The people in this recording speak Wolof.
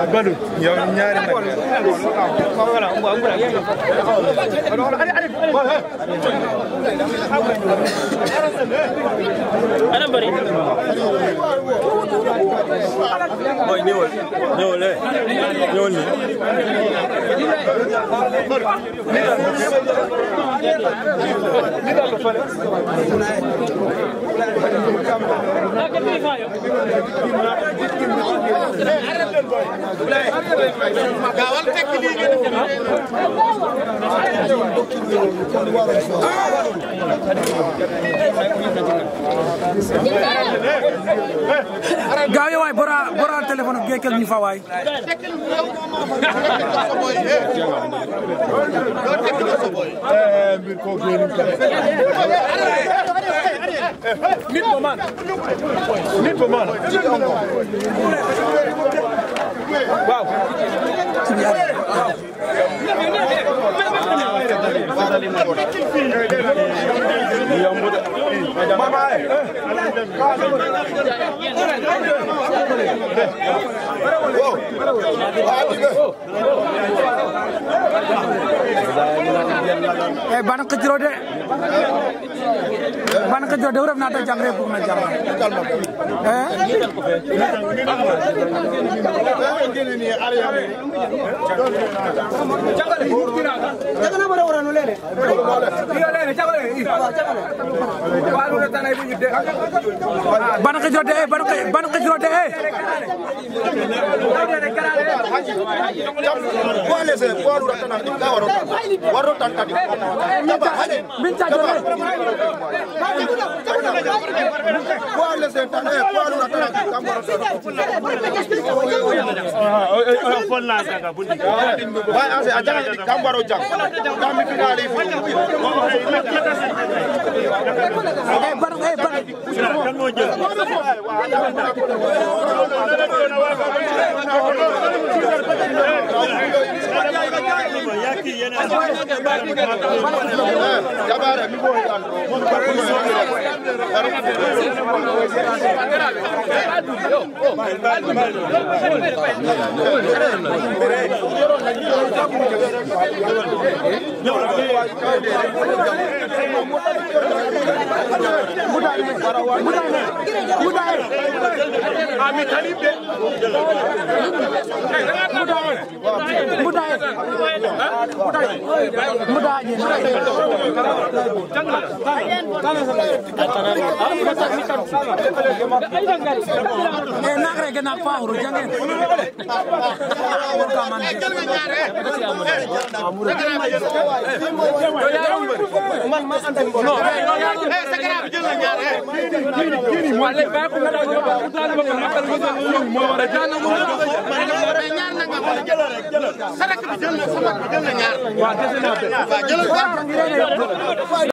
Badou yow ñaari nag ana bari mooy ñëwal ñëwal ñëwal ni gaawal tekk lii ngeen gaaw yi waay bora téléphone gekel ñu fa waay nit ko man waaw bana kejro de urap na ta jangre bu na jang bana kejro de nagre ke nak fauru jangen man ma anda no sakara bi jël na ñaar wala ba ko ngada ko utal ba makal mo wara jana mo ñaar na nga jël rek sarak bi jël na ñaar wa jël na